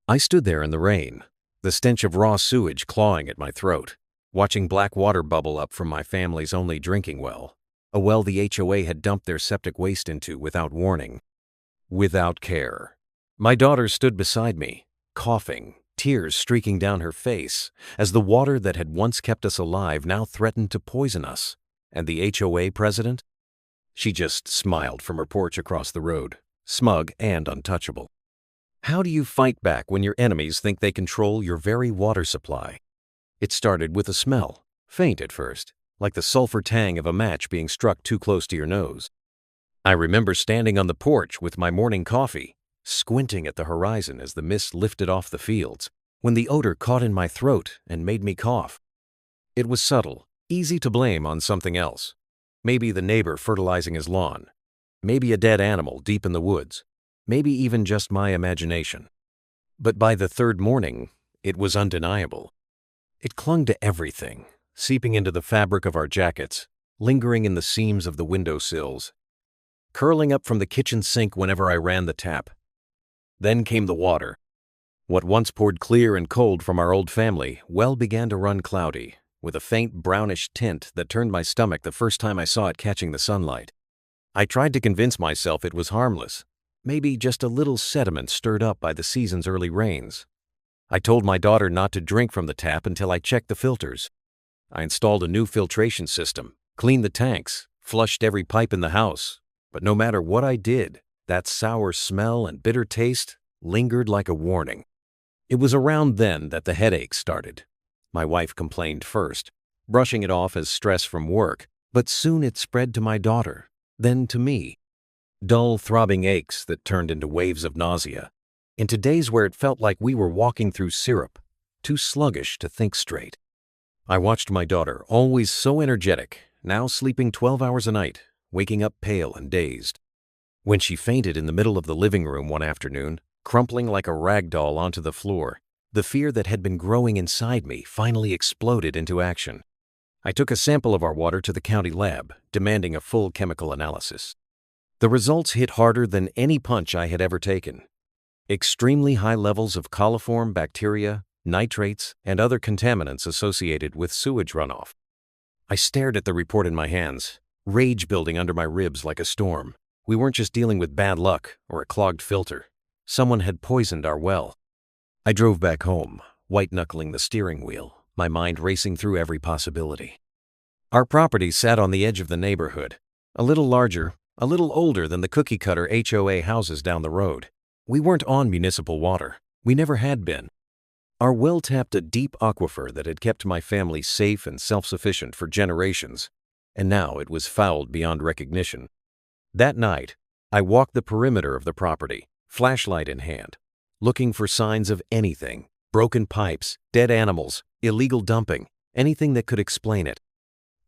I stood there in the rain, the stench of raw sewage clawing at my throat, watching black water bubble up from my family's only drinking well, a well the HOA had dumped their septic waste into without warning, without care. My daughter stood beside me, coughing, tears streaking down her face, as the water that had once kept us alive now threatened to poison us. And the HOA president? She just smiled from her porch across the road, smug and untouchable. How do you fight back when your enemies think they control your very water supply? It started with a smell, faint at first, like the sulfur tang of a match being struck too close to your nose. I remember standing on the porch with my morning coffee, squinting at the horizon as the mist lifted off the fields, when the odor caught in my throat and made me cough. It was subtle, easy to blame on something else. Maybe the neighbor fertilizing his lawn. Maybe a dead animal deep in the woods. Maybe even just my imagination. But by the third morning, it was undeniable. It clung to everything, seeping into the fabric of our jackets, lingering in the seams of the windowsills, curling up from the kitchen sink whenever I ran the tap. Then came the water. What once poured clear and cold from our old family well began to run cloudy, with a faint brownish tint that turned my stomach the first time I saw it catching the sunlight. I tried to convince myself it was harmless, maybe just a little sediment stirred up by the season's early rains. I told my daughter not to drink from the tap until I checked the filters. I installed a new filtration system, cleaned the tanks, flushed every pipe in the house, but no matter what I did, that sour smell and bitter taste lingered like a warning. It was around then that the headaches started. My wife complained first, brushing it off as stress from work, but soon it spread to my daughter, then to me. Dull, throbbing aches that turned into waves of nausea, into days where it felt like we were walking through syrup, too sluggish to think straight. I watched my daughter, always so energetic, now sleeping 12 hours a night, waking up pale and dazed. When she fainted in the middle of the living room one afternoon, crumpling like a rag doll onto the floor, the fear that had been growing inside me finally exploded into action. I took a sample of our water to the county lab, demanding a full chemical analysis. The results hit harder than any punch I had ever taken. Extremely high levels of coliform bacteria, nitrates, and other contaminants associated with sewage runoff. I stared at the report in my hands, rage building under my ribs like a storm. We weren't just dealing with bad luck or a clogged filter. Someone had poisoned our well. I drove back home, white-knuckling the steering wheel, my mind racing through every possibility. Our property sat on the edge of the neighborhood, a little larger, a little older than the cookie-cutter HOA houses down the road. We weren't on municipal water. We never had been. Our well tapped a deep aquifer that had kept my family safe and self-sufficient for generations, and now it was fouled beyond recognition. That night, I walked the perimeter of the property, flashlight in hand, looking for signs of anything, broken pipes, dead animals, illegal dumping, anything that could explain it.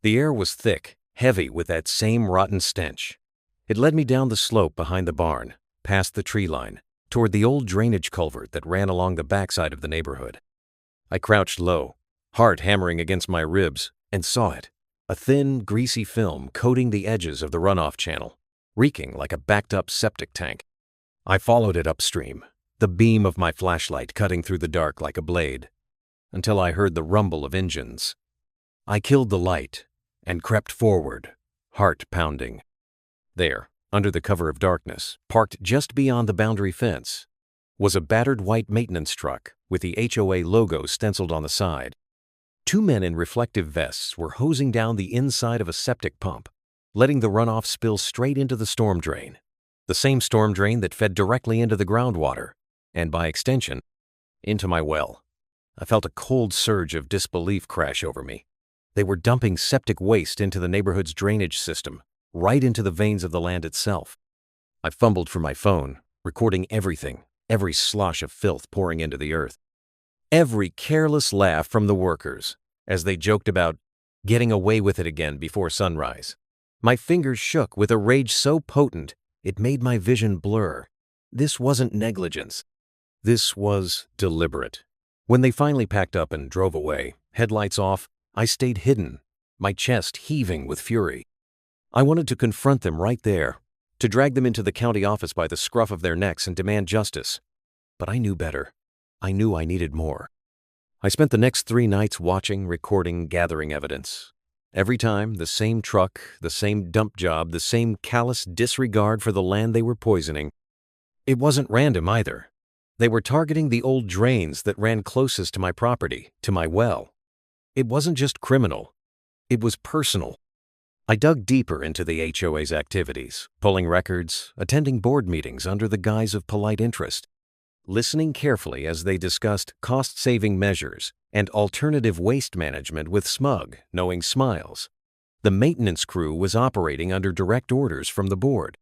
The air was thick, heavy with that same rotten stench. It led me down the slope behind the barn, past the tree line, toward the old drainage culvert that ran along the backside of the neighborhood. I crouched low, heart hammering against my ribs, and saw it, a thin, greasy film coating the edges of the runoff channel, reeking like a backed-up septic tank. I followed it upstream, the beam of my flashlight cutting through the dark like a blade, until I heard the rumble of engines. I killed the light and crept forward, heart pounding. There, under the cover of darkness, parked just beyond the boundary fence, was a battered white maintenance truck with the HOA logo stenciled on the side. Two men in reflective vests were hosing down the inside of a septic pump, letting the runoff spill straight into the storm drain, the same storm drain that fed directly into the groundwater, and by extension, into my well. I felt a cold surge of disbelief crash over me. They were dumping septic waste into the neighborhood's drainage system, right into the veins of the land itself. I fumbled for my phone, recording everything, every slosh of filth pouring into the earth. Every careless laugh from the workers, as they joked about getting away with it again before sunrise. My fingers shook with a rage so potent, it made my vision blur. This wasn't negligence. This was deliberate. When they finally packed up and drove away, headlights off, I stayed hidden, my chest heaving with fury. I wanted to confront them right there, to drag them into the county office by the scruff of their necks and demand justice. But I knew better. I knew I needed more. I spent the next 3 nights watching, recording, gathering evidence. Every time, the same truck, the same dump job, the same callous disregard for the land they were poisoning. It wasn't random either. They were targeting the old drains that ran closest to my property, to my well. It wasn't just criminal. It was personal. I dug deeper into the HOA's activities, pulling records, attending board meetings under the guise of polite interest, listening carefully as they discussed cost-saving measures and alternative waste management with smug, knowing smiles. The maintenance crew was operating under direct orders from the board.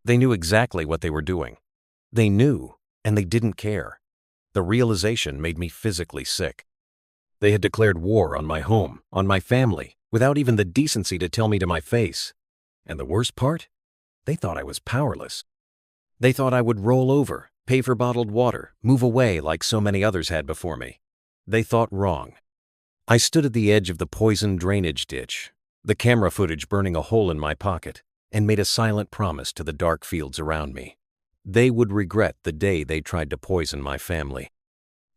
They knew exactly what they were doing. They knew, and they didn't care. The realization made me physically sick. They had declared war on my home, on my family, without even the decency to tell me to my face. And the worst part? They thought I was powerless. They thought I would roll over, pay for bottled water, move away like so many others had before me. They thought wrong. I stood at the edge of the poisoned drainage ditch, the camera footage burning a hole in my pocket, and made a silent promise to the dark fields around me. They would regret the day they tried to poison my family.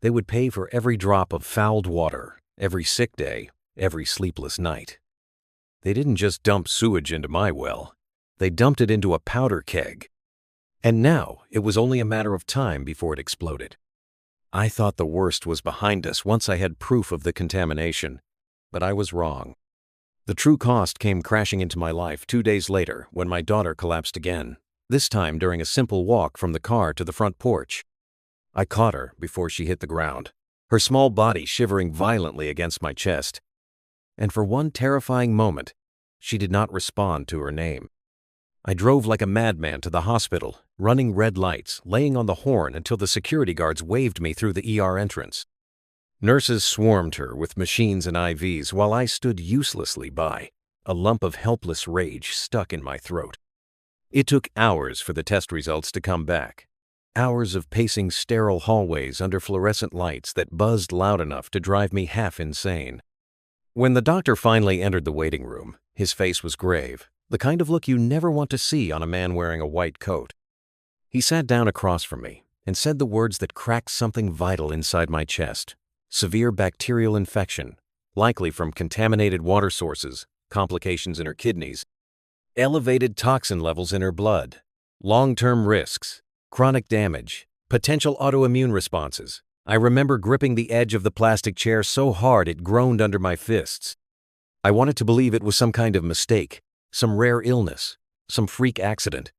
They would pay for every drop of fouled water, every sick day, every sleepless night. They didn't just dump sewage into my well. They dumped it into a powder keg. And now it was only a matter of time before it exploded. I thought the worst was behind us once I had proof of the contamination, but I was wrong. The true cost came crashing into my life 2 days later when my daughter collapsed again, this time during a simple walk from the car to the front porch. I caught her before she hit the ground, her small body shivering violently against my chest. And for one terrifying moment, she did not respond to her name. I drove like a madman to the hospital, running red lights, laying on the horn until the security guards waved me through the ER entrance. Nurses swarmed her with machines and IVs while I stood uselessly by, a lump of helpless rage stuck in my throat. It took hours for the test results to come back. Hours of pacing sterile hallways under fluorescent lights that buzzed loud enough to drive me half insane. When the doctor finally entered the waiting room, his face was grave, the kind of look you never want to see on a man wearing a white coat. He sat down across from me and said the words that cracked something vital inside my chest. Severe bacterial infection, likely from contaminated water sources, complications in her kidneys, elevated toxin levels in her blood, long-term risks, chronic damage, potential autoimmune responses. I remember gripping the edge of the plastic chair so hard it groaned under my fists. I wanted to believe it was some kind of mistake, some rare illness, some freak accident.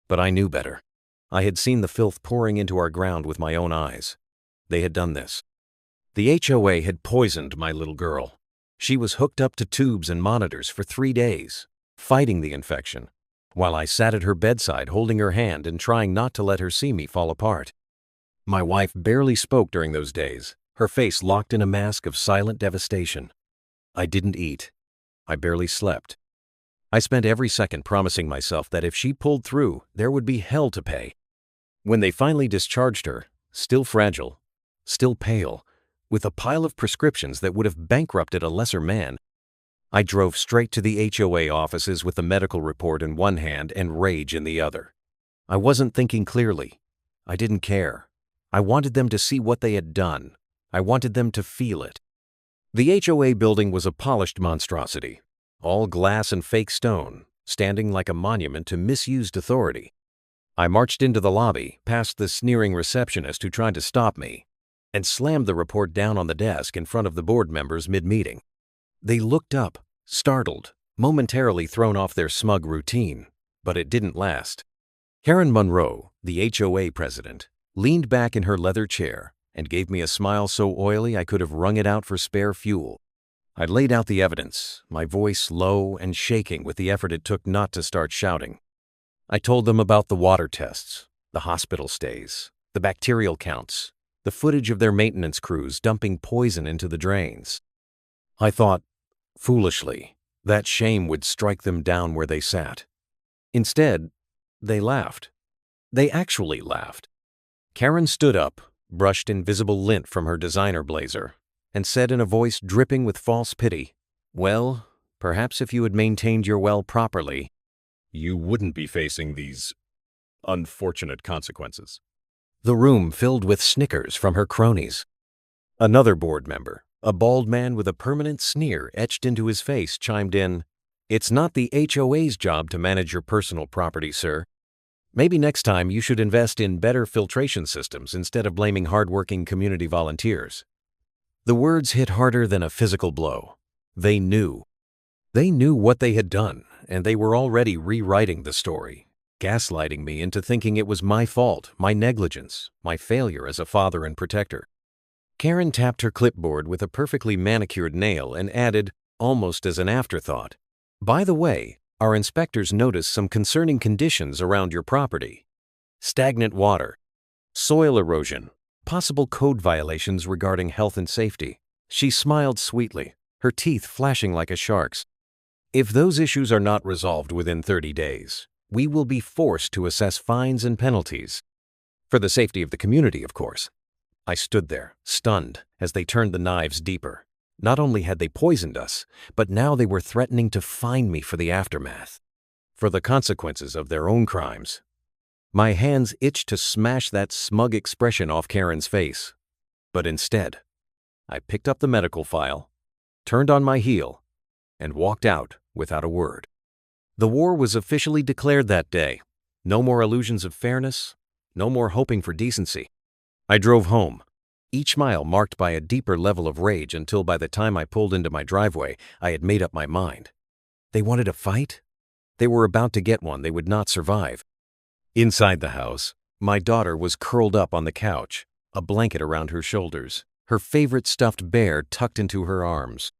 But I knew better. I had seen the filth pouring into our ground with my own eyes. They had done this. The HOA had poisoned my little girl. She was hooked up to tubes and monitors for 3 days, fighting the infection, while I sat at her bedside holding her hand and trying not to let her see me fall apart. My wife barely spoke during those days, her face locked in a mask of silent devastation. I didn't eat. I barely slept. I spent every second promising myself that if she pulled through, there would be hell to pay. When they finally discharged her, still fragile, still pale, with a pile of prescriptions that would have bankrupted a lesser man, I drove straight to the HOA offices with the medical report in one hand and rage in the other. I wasn't thinking clearly. I didn't care. I wanted them to see what they had done. I wanted them to feel it. The HOA building was a polished monstrosity, all glass and fake stone, standing like a monument to misused authority. I marched into the lobby, past the sneering receptionist who tried to stop me, and slammed the report down on the desk in front of the board members mid-meeting. They looked up, startled, momentarily thrown off their smug routine, but it didn't last. Karen Monroe, the HOA president, leaned back in her leather chair and gave me a smile so oily I could have wrung it out for spare fuel. I laid out the evidence, my voice low and shaking with the effort it took not to start shouting. I told them about the water tests, the hospital stays, the bacterial counts, the footage of their maintenance crews dumping poison into the drains. I thought, foolishly, that shame would strike them down where they sat. Instead, they laughed. They actually laughed. Karen stood up, brushed invisible lint from her designer blazer, and said in a voice dripping with false pity, "Well, perhaps if you had maintained your well properly, you wouldn't be facing these unfortunate consequences." the room filled with snickers from her cronies. Another board member, a bald man with a permanent sneer etched into his face, chimed in, "It's not the HOA's job to manage your personal property, sir. Maybe next time you should invest in better filtration systems instead of blaming hardworking community volunteers." The words hit harder than a physical blow. They knew. They knew what they had done, and they were already rewriting the story, gaslighting me into thinking it was my fault, my negligence, my failure as a father and protector. Karen tapped her clipboard with a perfectly manicured nail and added, almost as an afterthought, "By the way, our inspectors noticed some concerning conditions around your property. Stagnant water, soil erosion, possible code violations regarding health and safety." She smiled sweetly, her teeth flashing like a shark's. "If those issues are not resolved within 30 days, we will be forced to assess fines and penalties. For the safety of the community, of course." I stood there, stunned, as they turned the knives deeper. Not only had they poisoned us, but now they were threatening to fine me for the aftermath, for the consequences of their own crimes. My hands itched to smash that smug expression off Karen's face. But instead, I picked up the medical file, turned on my heel, and walked out without a word. The war was officially declared that day. No more illusions of fairness, no more hoping for decency. I drove home, each mile marked by a deeper level of rage until by the time I pulled into my driveway, I had made up my mind. They wanted a fight? They were about to get one they would not survive. Inside the house, my daughter was curled up on the couch, a blanket around her shoulders, her favorite stuffed bear tucked into her arms.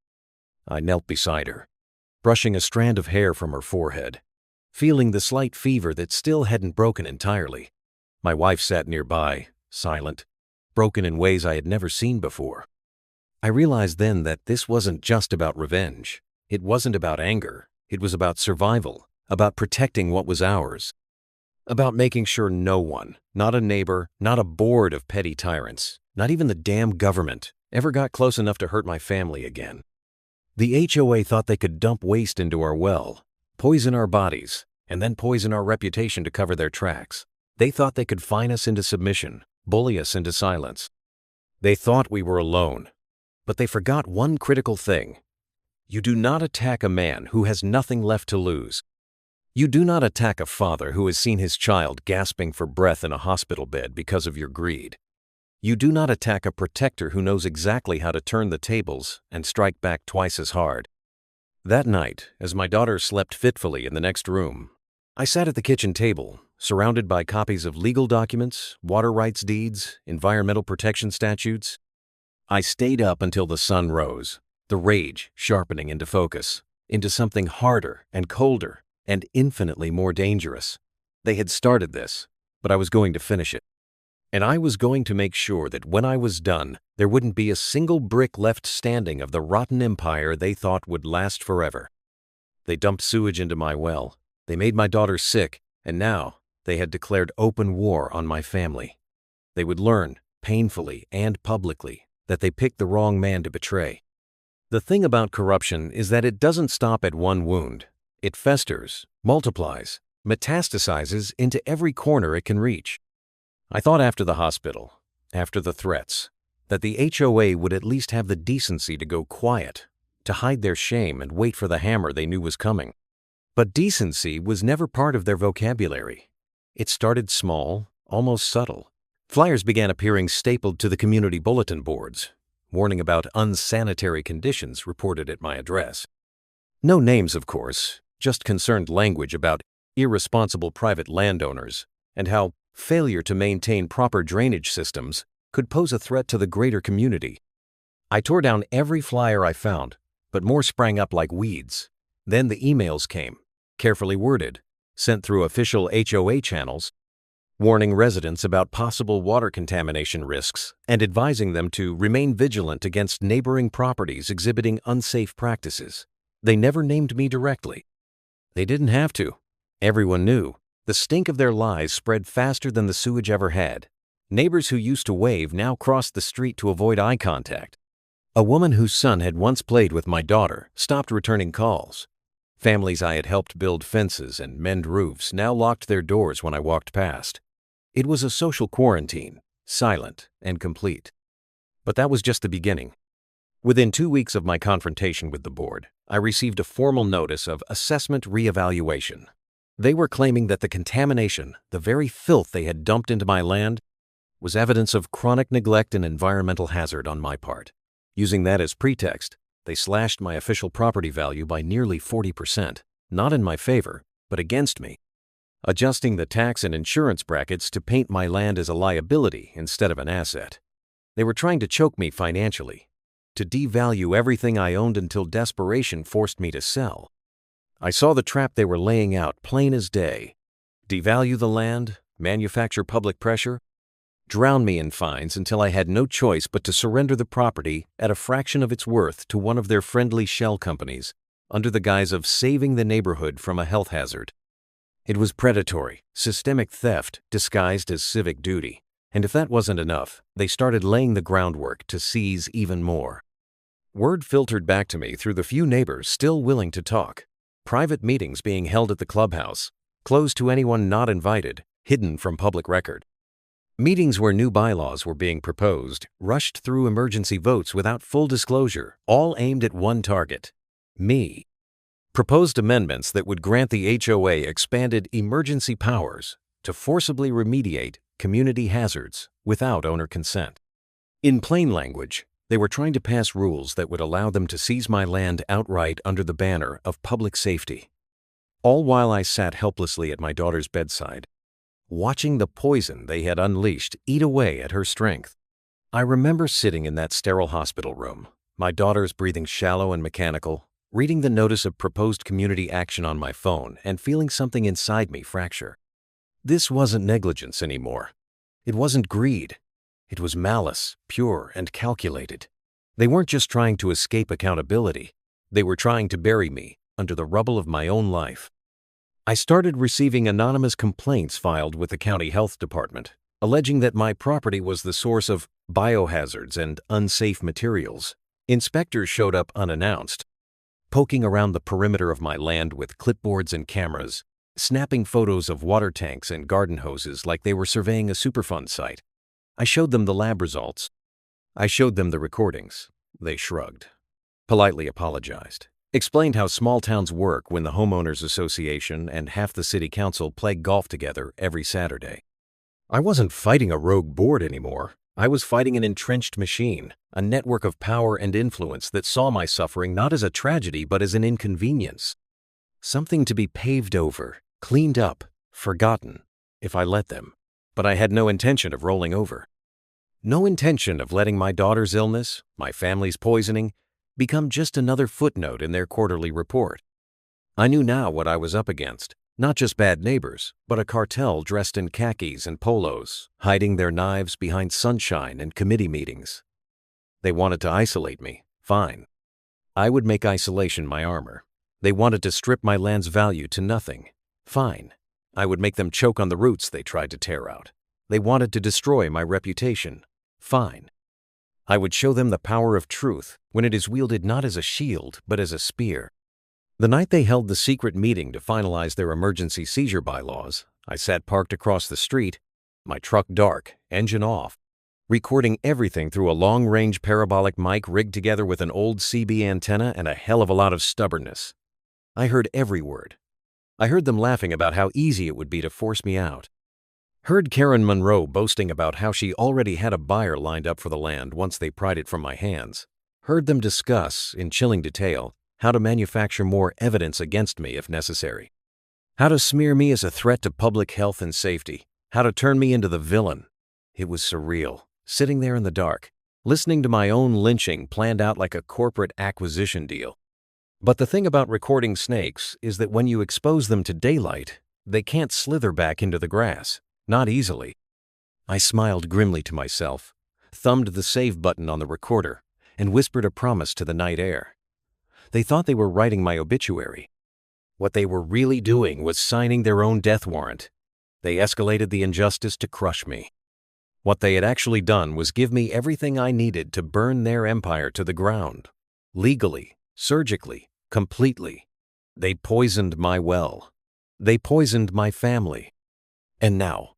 I knelt beside her, brushing a strand of hair from her forehead, feeling the slight fever that still hadn't broken entirely. My wife sat nearby, silent, broken in ways I had never seen before. I realized then that this wasn't just about revenge. It wasn't about anger. It was about survival, about protecting what was ours, about making sure no one, not a neighbor, not a board of petty tyrants, not even the damn government, ever got close enough to hurt my family again. The HOA thought they could dump waste into our well, poison our bodies, and then poison our reputation to cover their tracks. They thought they could fine us into submission, bully us into silence. They thought we were alone, but they forgot one critical thing. You do not attack a man who has nothing left to lose. You do not attack a father who has seen his child gasping for breath in a hospital bed because of your greed. You do not attack a protector who knows exactly how to turn the tables and strike back twice as hard. That night, as my daughter slept fitfully in the next room, I sat at the kitchen table, surrounded by copies of legal documents, water rights deeds, environmental protection statutes. I stayed up until the sun rose, the rage sharpening into focus, into something harder and colder and infinitely more dangerous. They had started this, but I was going to finish it. And I was going to make sure that when I was done, there wouldn't be a single brick left standing of the rotten empire they thought would last forever. They dumped sewage into my well. They made my daughter sick, and now they had declared open war on my family. They would learn, painfully and publicly, that they picked the wrong man to betray. The thing about corruption is that it doesn't stop at one wound. It festers, multiplies, metastasizes into every corner it can reach. I thought after the hospital, after the threats, that the HOA would at least have the decency to go quiet, to hide their shame and wait for the hammer they knew was coming. But decency was never part of their vocabulary. It started small, almost subtle. Flyers began appearing stapled to the community bulletin boards, warning about unsanitary conditions reported at my address. No names, of course, just concerned language about irresponsible private landowners and how failure to maintain proper drainage systems could pose a threat to the greater community. I tore down every flyer I found, but more sprang up like weeds. Then the emails came, carefully worded, sent through official HOA channels, warning residents about possible water contamination risks and advising them to remain vigilant against neighboring properties exhibiting unsafe practices. They never named me directly. They didn't have to. Everyone knew. The stink of their lies spread faster than the sewage ever had. Neighbors who used to wave now crossed the street to avoid eye contact. A woman whose son had once played with my daughter stopped returning calls. Families I had helped build fences and mend roofs now locked their doors when I walked past. It was a social quarantine, silent and complete. But that was just the beginning. Within 2 weeks of my confrontation with the board, I received a formal notice of assessment reevaluation. They were claiming that the contamination, the very filth they had dumped into my land, was evidence of chronic neglect and environmental hazard on my part. Using that as pretext, they slashed my official property value by nearly 40%, not in my favor, but against me, adjusting the tax and insurance brackets to paint my land as a liability instead of an asset. They were trying to choke me financially, to devalue everything I owned until desperation forced me to sell. I saw the trap they were laying out plain as day. Devalue the land, manufacture public pressure, drown me in fines until I had no choice but to surrender the property at a fraction of its worth to one of their friendly shell companies under the guise of saving the neighborhood from a health hazard. It was predatory, systemic theft disguised as civic duty. And if that wasn't enough, they started laying the groundwork to seize even more. Word filtered back to me through the few neighbors still willing to talk. Private meetings being held at the clubhouse, closed to anyone not invited, hidden from public record. Meetings where new bylaws were being proposed, rushed through emergency votes without full disclosure, all aimed at one target: me. Proposed amendments that would grant the HOA expanded emergency powers to forcibly remediate community hazards without owner consent. In plain language, they were trying to pass rules that would allow them to seize my land outright under the banner of public safety. All while I sat helplessly at my daughter's bedside, watching the poison they had unleashed eat away at her strength. I remember sitting in that sterile hospital room, my daughter's breathing shallow and mechanical, reading the notice of proposed community action on my phone and feeling something inside me fracture. This wasn't negligence anymore. It wasn't greed. It was malice, pure and calculated. They weren't just trying to escape accountability. They were trying to bury me under the rubble of my own life. I started receiving anonymous complaints filed with the county health department, alleging that my property was the source of biohazards and unsafe materials. Inspectors showed up unannounced, poking around the perimeter of my land with clipboards and cameras, snapping photos of water tanks and garden hoses like they were surveying a Superfund site. I showed them the lab results. I showed them the recordings. They shrugged, politely apologized, explained how small towns work when the homeowners association and half the city council play golf together every Saturday. I wasn't fighting a rogue board anymore. I was fighting an entrenched machine, a network of power and influence that saw my suffering not as a tragedy but as an inconvenience. Something to be paved over, cleaned up, forgotten, if I let them. But I had no intention of rolling over. No intention of letting my daughter's illness, my family's poisoning, become just another footnote in their quarterly report. I knew now what I was up against. Not just bad neighbors, but a cartel dressed in khakis and polos, hiding their knives behind sunshine and committee meetings. They wanted to isolate me. Fine. I would make isolation my armor. They wanted to strip my land's value to nothing. Fine. I would make them choke on the roots they tried to tear out. They wanted to destroy my reputation. Fine. I would show them the power of truth when it is wielded not as a shield but as a spear. The night they held the secret meeting to finalize their emergency seizure bylaws, I sat parked across the street, my truck dark, engine off, recording everything through a long-range parabolic mic rigged together with an old CB antenna and a hell of a lot of stubbornness. I heard every word. I heard them laughing about how easy it would be to force me out. Heard Karen Monroe boasting about how she already had a buyer lined up for the land once they pried it from my hands. Heard them discuss, in chilling detail, how to manufacture more evidence against me if necessary. How to smear me as a threat to public health and safety. How to turn me into the villain. It was surreal, sitting there in the dark, listening to my own lynching planned out like a corporate acquisition deal. But the thing about recording snakes is that when you expose them to daylight, they can't slither back into the grass. Not easily. I smiled grimly to myself, thumbed the save button on the recorder, and whispered a promise to the night air. They thought they were writing my obituary. What they were really doing was signing their own death warrant. They escalated the injustice to crush me. What they had actually done was give me everything I needed to burn their empire to the ground. Legally, surgically, completely. They poisoned my well. They poisoned my family. And now,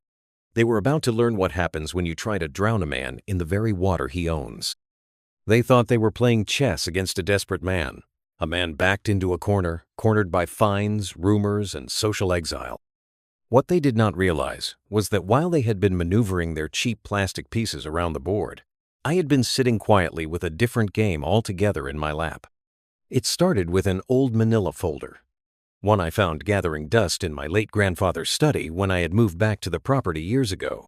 They were about to learn what happens when you try to drown a man in the very water he owns. They thought they were playing chess against a desperate man, a man backed into a corner, cornered by fines, rumors, and social exile. What they did not realize was that while they had been maneuvering their cheap plastic pieces around the board, I had been sitting quietly with a different game altogether in my lap. It started with an old manila folder, one I found gathering dust in my late grandfather's study when I had moved back to the property years ago.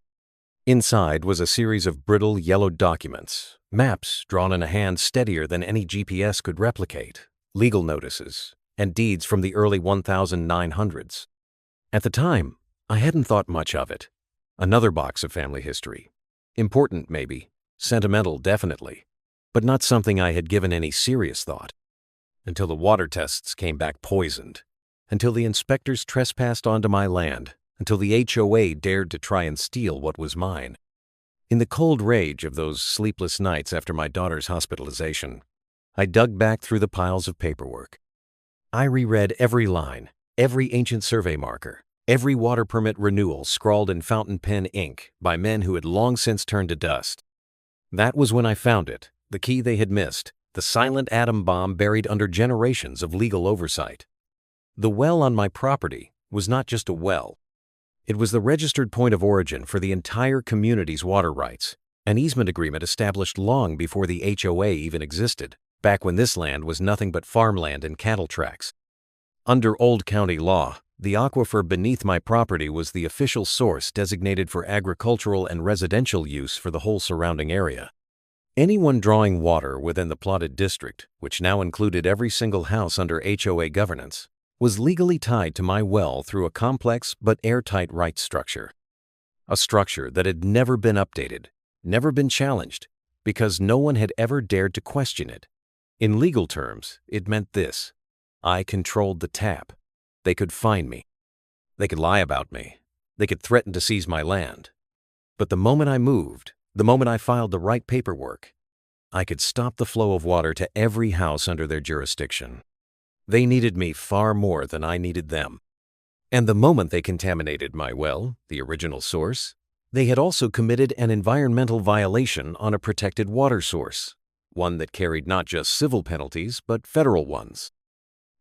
Inside was a series of brittle, yellowed documents, maps drawn in a hand steadier than any GPS could replicate, legal notices, and deeds from the early 1900s. At the time, I hadn't thought much of it. Another box of family history. Important, maybe. Sentimental, definitely. But not something I had given any serious thought. Until the water tests came back poisoned. Until the inspectors trespassed onto my land. Until the HOA dared to try and steal what was mine. In the cold rage of those sleepless nights after my daughter's hospitalization, I dug back through the piles of paperwork. I reread every line, every ancient survey marker, every water permit renewal scrawled in fountain pen ink by men who had long since turned to dust. That was when I found it, the key they had missed, the silent atom bomb buried under generations of legal oversight. The well on my property was not just a well. It was the registered point of origin for the entire community's water rights, an easement agreement established long before the HOA even existed, back when this land was nothing but farmland and cattle tracks. Under old county law, the aquifer beneath my property was the official source designated for agricultural and residential use for the whole surrounding area. Anyone drawing water within the plotted district, which now included every single house under HOA governance, was legally tied to my well through a complex but airtight rights structure. A structure that had never been updated, never been challenged, because no one had ever dared to question it. In legal terms, it meant this: I controlled the tap. They could find me. They could lie about me. They could threaten to seize my land. But the moment I moved, the moment I filed the right paperwork, I could stop the flow of water to every house under their jurisdiction. They needed me far more than I needed them. And the moment they contaminated my well, the original source, they had also committed an environmental violation on a protected water source, one that carried not just civil penalties, but federal ones.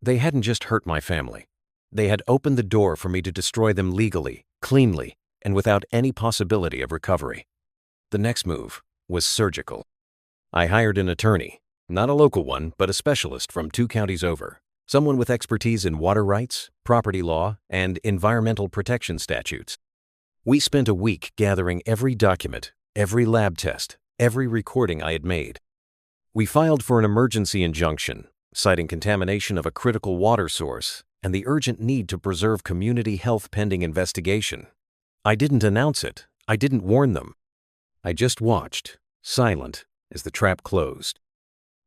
They hadn't just hurt my family. They had opened the door for me to destroy them legally, cleanly, and without any possibility of recovery. The next move was surgical. I hired an attorney, not a local one, but a specialist from 2 counties over. Someone with expertise in water rights, property law, and environmental protection statutes. We spent a week gathering every document, every lab test, every recording I had made. We filed for an emergency injunction, citing contamination of a critical water source and the urgent need to preserve community health pending investigation. I didn't announce it. I didn't warn them. I just watched, silent, as the trap closed.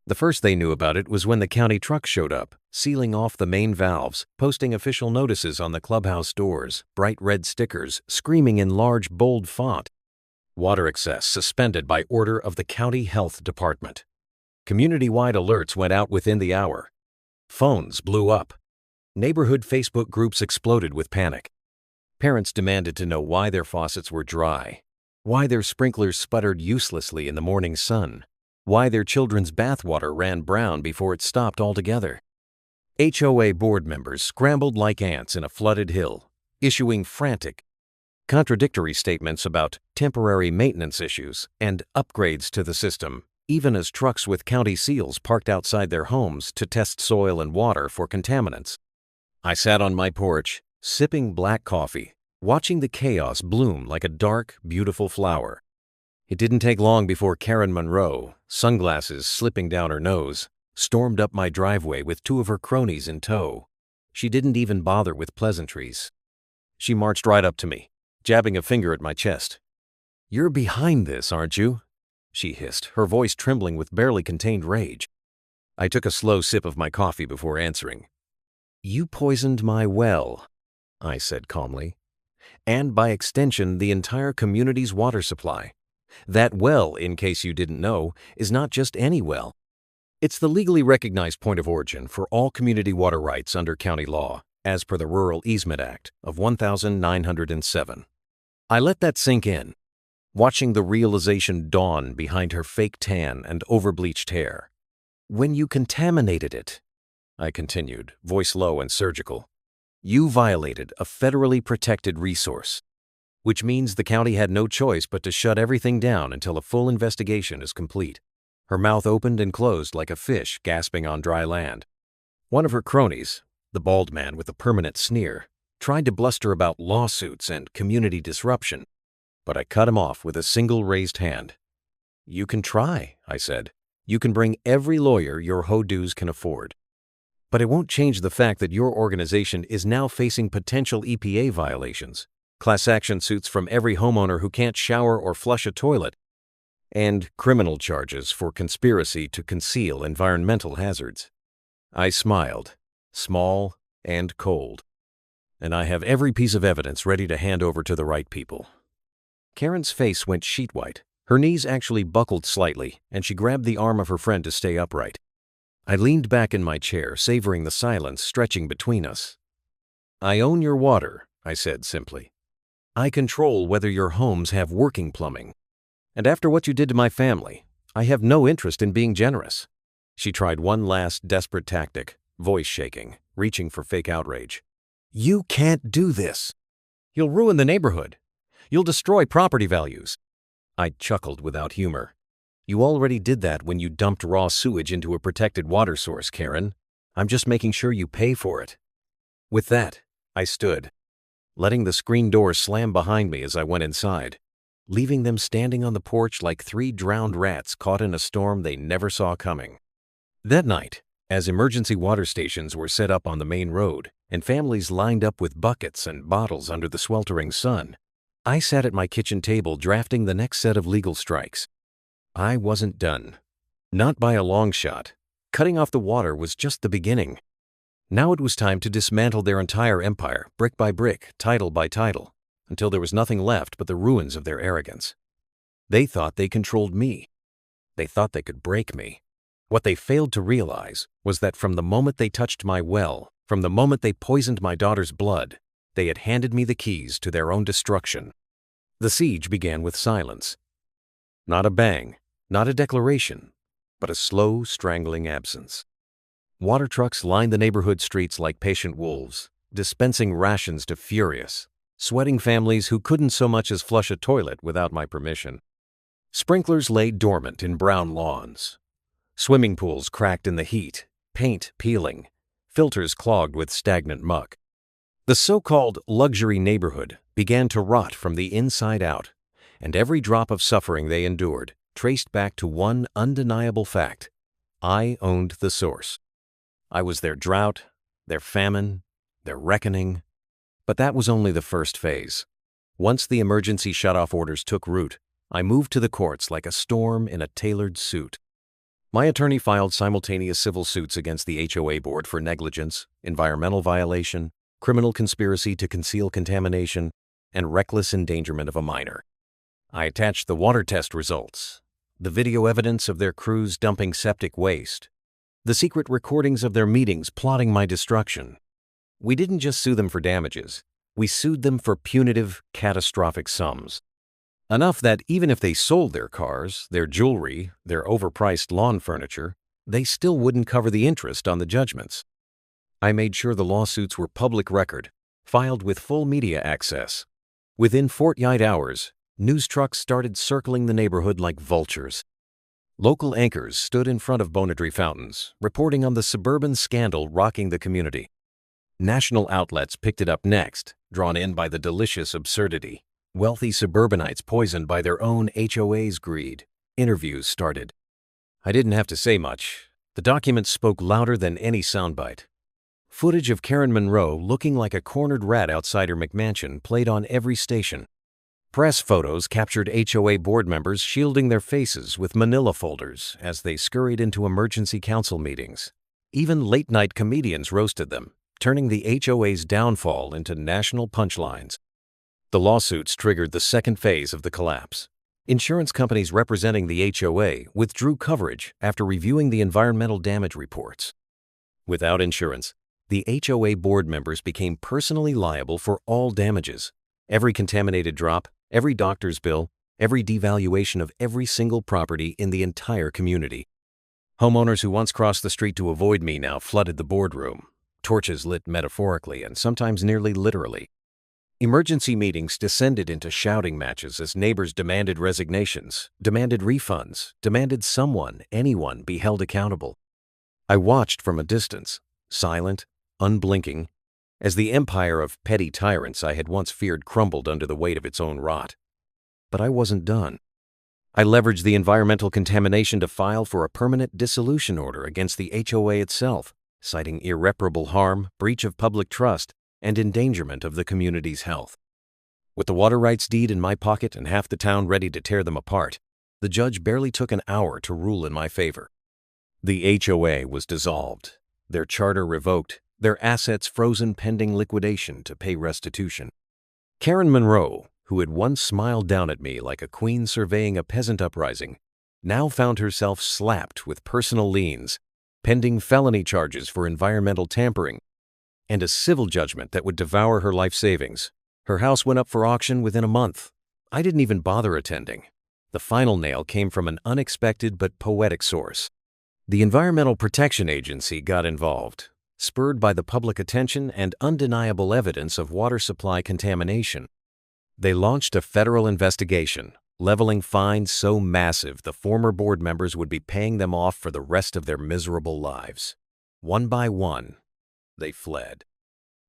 The first they knew about it was when the county truck showed up, sealing off the main valves, posting official notices on the clubhouse doors, bright red stickers, screaming in large, bold font. Water access suspended by order of the county health department. Community-wide alerts went out within the hour. Phones blew up. Neighborhood Facebook groups exploded with panic. Parents demanded to know why their faucets were dry, why their sprinklers sputtered uselessly in the morning sun, why their children's bathwater ran brown before it stopped altogether. HOA board members scrambled like ants in a flooded hill, issuing frantic, contradictory statements about temporary maintenance issues and upgrades to the system, even as trucks with county seals parked outside their homes to test soil and water for contaminants. I sat on my porch, sipping black coffee, watching the chaos bloom like a dark, beautiful flower. It didn't take long before Karen Monroe, sunglasses slipping down her nose, stormed up my driveway with 2 of her cronies in tow. She didn't even bother with pleasantries. She marched right up to me, jabbing a finger at my chest. "You're behind this, aren't you?" she hissed, her voice trembling with barely contained rage. I took a slow sip of my coffee before answering. "You poisoned my well," I said calmly, "and by extension the entire community's water supply. That well, in case you didn't know, is not just any well. It's the legally recognized point of origin for all community water rights under county law, as per the Rural Easement Act of 1907. I let that sink in, watching the realization dawn behind her fake tan and overbleached hair. When you contaminated it, I continued, voice low and surgical, you violated a federally protected resource, which means the county had no choice but to shut everything down until a full investigation is complete. Her mouth opened and closed like a fish gasping on dry land. One of her cronies, the bald man with a permanent sneer, tried to bluster about lawsuits and community disruption, but I cut him off with a single raised hand. You can try, I said. You can bring every lawyer your HOA dues can afford. But it won't change the fact that your organization is now facing potential EPA violations, class action suits from every homeowner who can't shower or flush a toilet, and criminal charges for conspiracy to conceal environmental hazards. I smiled, small and cold. And I have every piece of evidence ready to hand over to the right people. Karen's face went sheet white. Her knees actually buckled slightly, and she grabbed the arm of her friend to stay upright. I leaned back in my chair, savoring the silence stretching between us. I own your water, I said simply. I control whether your homes have working plumbing. And after what you did to my family, I have no interest in being generous. She tried one last desperate tactic, voice shaking, reaching for fake outrage. You can't do this. You'll ruin the neighborhood. You'll destroy property values. I chuckled without humor. You already did that when you dumped raw sewage into a protected water source, Karen. I'm just making sure you pay for it. With that, I stood, letting the screen door slam behind me as I went inside, leaving them standing on the porch like three drowned rats caught in a storm they never saw coming. That night, as emergency water stations were set up on the main road and families lined up with buckets and bottles under the sweltering sun, I sat at my kitchen table drafting the next set of legal strikes. I wasn't done. Not by a long shot. Cutting off the water was just the beginning. Now it was time to dismantle their entire empire, brick by brick, title by title, until there was nothing left but the ruins of their arrogance. They thought they controlled me. They thought they could break me. What they failed to realize was that from the moment they touched my well, from the moment they poisoned my daughter's blood, they had handed me the keys to their own destruction. The siege began with silence. Not a bang, not a declaration, but a slow, strangling absence. Water trucks lined the neighborhood streets like patient wolves, dispensing rations to furious, sweating families who couldn't so much as flush a toilet without my permission. Sprinklers lay dormant in brown lawns. Swimming pools cracked in the heat, paint peeling, filters clogged with stagnant muck. The so-called luxury neighborhood began to rot from the inside out, and every drop of suffering they endured traced back to one undeniable fact. I owned the source. I was their drought, their famine, their reckoning. But that was only the first phase. Once the emergency shutoff orders took root, I moved to the courts like a storm in a tailored suit. My attorney filed simultaneous civil suits against the HOA board for negligence, environmental violation, criminal conspiracy to conceal contamination, and reckless endangerment of a minor. I attached the water test results, the video evidence of their crews dumping septic waste, the secret recordings of their meetings plotting my destruction. We didn't just sue them for damages. We sued them for punitive, catastrophic sums. Enough that even if they sold their cars, their jewelry, their overpriced lawn furniture, they still wouldn't cover the interest on the judgments. I made sure the lawsuits were public record, filed with full media access. Within 48 hours, news trucks started circling the neighborhood like vultures. Local anchors stood in front of Bonadry fountains, reporting on the suburban scandal rocking the community. National outlets picked it up next, drawn in by the delicious absurdity. Wealthy suburbanites poisoned by their own HOA's greed. Interviews started. I didn't have to say much. The documents spoke louder than any soundbite. Footage of Karen Monroe looking like a cornered rat outside her McMansion played on every station. Press photos captured HOA board members shielding their faces with manila folders as they scurried into emergency council meetings. Even late-night comedians roasted them, turning the HOA's downfall into national punchlines. The lawsuits triggered the second phase of the collapse. Insurance companies representing the HOA withdrew coverage after reviewing the environmental damage reports. Without insurance, the HOA board members became personally liable for all damages. Every contaminated drop, every doctor's bill, every devaluation of every single property in the entire community. Homeowners who once crossed the street to avoid me now flooded the boardroom, torches lit metaphorically and sometimes nearly literally. Emergency meetings descended into shouting matches as neighbors demanded resignations, demanded refunds, demanded anyone be held accountable. I watched from a distance, silent, unblinking, as the empire of petty tyrants I had once feared crumbled under the weight of its own rot. But I wasn't done. I leveraged the environmental contamination to file for a permanent dissolution order against the HOA itself, citing irreparable harm, breach of public trust, and endangerment of the community's health. With the water rights deed in my pocket and half the town ready to tear them apart, the judge barely took an hour to rule in my favor. The HOA was dissolved, their charter revoked, their assets frozen pending liquidation to pay restitution. Karen Monroe, who had once smiled down at me like a queen surveying a peasant uprising, now found herself slapped with personal liens, pending felony charges for environmental tampering, and a civil judgment that would devour her life savings. Her house went up for auction within a month. I didn't even bother attending. The final nail came from an unexpected but poetic source. The Environmental Protection Agency got involved, spurred by the public attention and undeniable evidence of water supply contamination. They launched a federal investigation, leveling fines so massive the former board members would be paying them off for the rest of their miserable lives. One by one, they fled.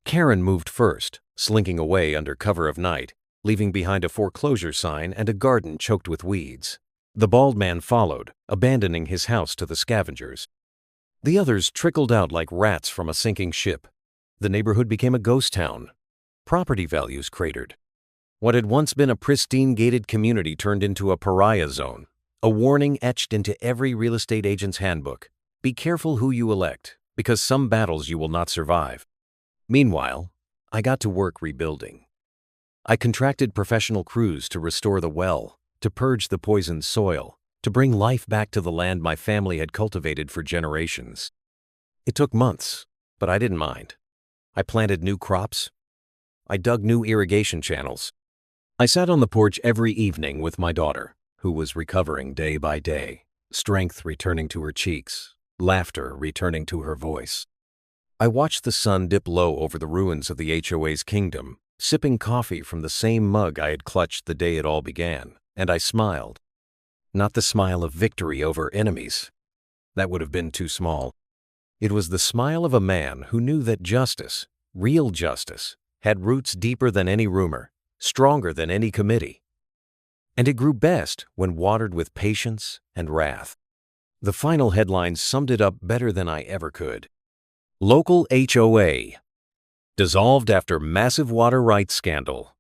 Karen moved first, slinking away under cover of night, leaving behind a foreclosure sign and a garden choked with weeds. The bald man followed, abandoning his house to the scavengers. The others trickled out like rats from a sinking ship. The neighborhood became a ghost town. Property values cratered. What had once been a pristine gated community turned into a pariah zone, a warning etched into every real estate agent's handbook. Be careful who you elect, because some battles you will not survive. Meanwhile, I got to work rebuilding. I contracted professional crews to restore the well, to purge the poisoned soil, to bring life back to the land my family had cultivated for generations. It took months, but I didn't mind. I planted new crops. I dug new irrigation channels. I sat on the porch every evening with my daughter, who was recovering day by day, strength returning to her cheeks, laughter returning to her voice. I watched the sun dip low over the ruins of the HOA's kingdom, sipping coffee from the same mug I had clutched the day it all began, and I smiled. Not the smile of victory over enemies. That would have been too small. It was the smile of a man who knew that justice, real justice, had roots deeper than any rumor, stronger than any committee. And it grew best when watered with patience and wrath. The final headline summed it up better than I ever could. Local HOA. Dissolved after massive water rights scandal.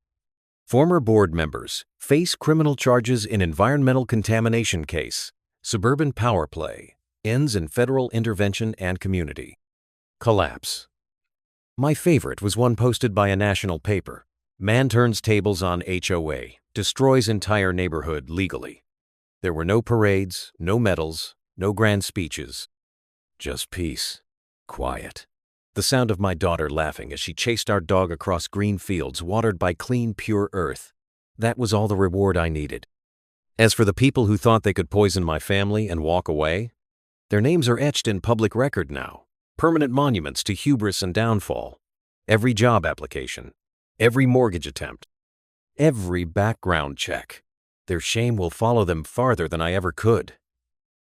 Former board members face criminal charges in environmental contamination case. Suburban power play. Ends in federal intervention and community. Collapse. My favorite was one posted by a national paper. Man turns tables on HOA, destroys entire neighborhood legally. There were no parades, no medals, no grand speeches. Just peace. Quiet. The sound of my daughter laughing as she chased our dog across green fields watered by clean, pure earth. That was all the reward I needed. As for the people who thought they could poison my family and walk away, their names are etched in public record now. Permanent monuments to hubris and downfall. Every job application. Every mortgage attempt. Every background check. Their shame will follow them farther than I ever could.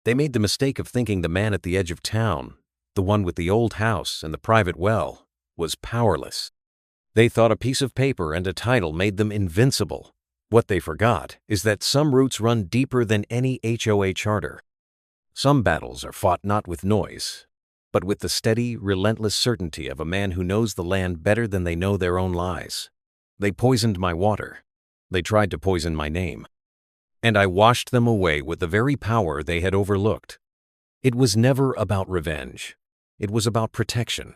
They made the mistake of thinking the man at the edge of town, the one with the old house and the private well, was powerless. They thought a piece of paper and a title made them invincible. What they forgot is that some roots run deeper than any HOA charter. Some battles are fought not with noise, but with the steady, relentless certainty of a man who knows the land better than they know their own lies. They poisoned my water. They tried to poison my name. And I washed them away with the very power they had overlooked. It was never about revenge. It was about protection,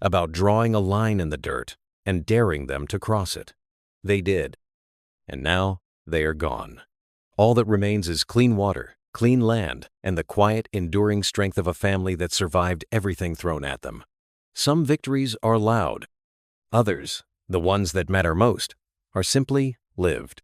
about drawing a line in the dirt and daring them to cross it. They did. And now they are gone. All that remains is clean water, clean land, and the quiet, enduring strength of a family that survived everything thrown at them. Some victories are loud. Others, the ones that matter most, are simply lived.